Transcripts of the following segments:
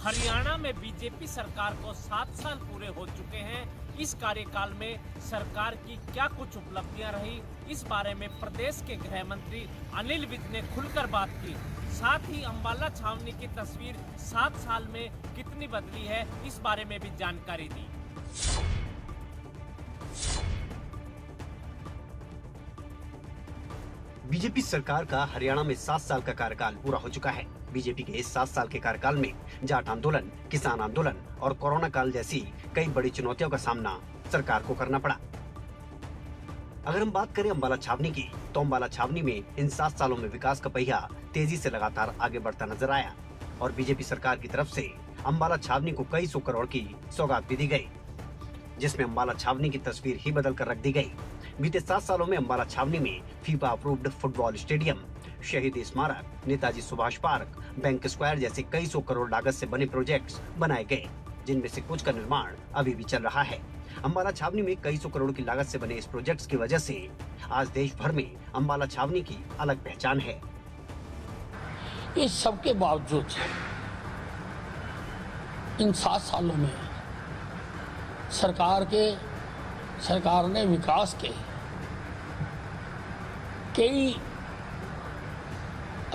हरियाणा में बीजेपी सरकार को 7 साल पूरे हो चुके हैं। इस कार्यकाल में सरकार की क्या कुछ उपलब्धियां रही, इस बारे में प्रदेश के गृह मंत्री अनिल विज ने खुलकर बात की। साथ ही अंबाला छावनी की तस्वीर 7 साल में कितनी बदली है, इस बारे में भी जानकारी दी। बीजेपी सरकार का हरियाणा में 7 साल का कार्यकाल पूरा हो चुका है। बीजेपी के इस 7 साल के कार्यकाल में जाट आंदोलन, किसान आंदोलन और कोरोना काल जैसी कई बड़ी चुनौतियों का सामना सरकार को करना पड़ा। अगर हम बात करें अंबाला छावनी की, तो अंबाला छावनी में इन 7 सालों में विकास का पहिया तेजी से लगातार आगे बढ़ता नजर आया और बीजेपी सरकार की तरफ से अंबाला छावनी को कई 100 करोड़ की सौगात भी दी गई, जिसमें अंबाला छावनी की तस्वीर ही बदल कर रख दी गई। बीते 7 सालों में अंबाला छावनी में फीफा अप्रूव्ड फुटबॉल स्टेडियम, शहीद स्मारक, Netaji Subhash park, bank square जैसे कई 100 करोड़ लागत से बने प्रोजेक्ट्स बनाए गए, जिनमें से कुछ का निर्माण अभी भी चल रहा है। अंबाला छावनी में कई 100 करोड़ की लागत से बने इस प्रोजेक्ट्स की वजह से आज देश भर में अंबाला छावनी की अलग पहचान है। इस सब के बावजूद इन 7 सालों में सरकार ने विकास के कई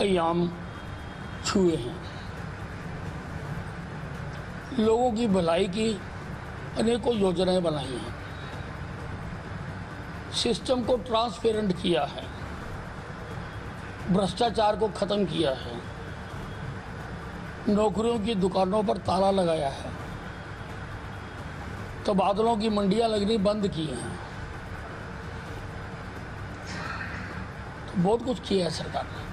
आयाम छुए हैं। लोगों की भलाई की अनेकों योजनाएं बनाई हैं, सिस्टम को ट्रांसपेरेंट किया है, भ्रष्टाचार को खत्म किया है, नौकरियों की दुकानों पर ताला लगाया है, तबादलों की मंडियां लगनी बंद की हैं। तो बहुत कुछ किया है सरकार ने।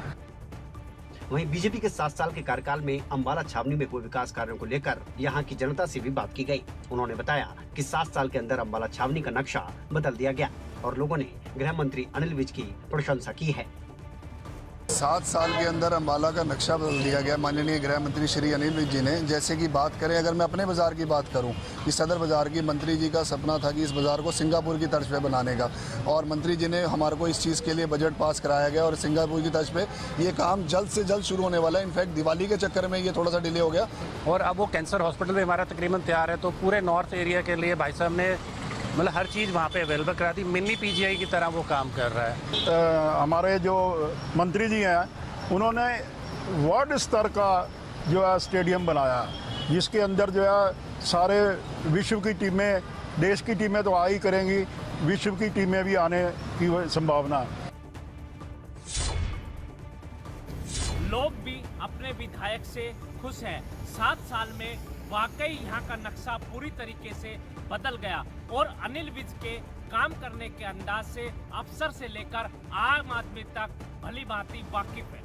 वहीं बीजेपी के 7 साल के कार्यकाल में अंबाला छावनी में हुए विकास कार्यों को लेकर यहां की जनता से भी बात की गई। उन्होंने बताया कि 7 साल के अंदर अंबाला छावनी का नक्शा बदल दिया गया और लोगों ने गृह मंत्री अनिल विज की प्रशंसा की है। 7 साल के अंदर अंबाला का नक्शा बदल दिया गया माननीय गृह मंत्री श्री अनिल विज जी ने। जैसे कि बात करें, अगर मैं अपने बाज़ार की बात करूं, इस सदर बाज़ार की मंत्री जी का सपना था कि इस बाज़ार को सिंगापुर की तर्ज पे बनाने का, और मंत्री जी ने हमारे को इस चीज़ के लिए बजट पास कराया गया और सिंगापुर की तर्ज पे ये काम जल्द से जल्द शुरू होने वाला है। इनफैक्ट दिवाली के चक्कर में ये थोड़ा सा डिले हो गया और अब वो कैंसर हॉस्पिटल भी हमारा तकरीबन तैयार है। तो पूरे नॉर्थ एरिया के लिए भाई साहब ने मतलब हर चीज़ वहाँ पे अवेलेबल करा दी। मिनी पीजीआई की तरह वो काम कर रहा है। हमारे जो मंत्री जी हैं उन्होंने वार्ड स्तर का जो है स्टेडियम बनाया, जिसके अंदर जो है सारे विश्व की टीमें, देश की टीमें तो आ ही करेंगी, विश्व की टीमें भी आने की संभावना है। लोग भी अपने विधायक से खुश हैं। 7 साल में वाकई यहाँ का नक्शा पूरी तरीके से बदल गया और अनिल विज के काम करने के अंदाज से अफसर से लेकर आम आदमी तक भली भांति वाकिफ है।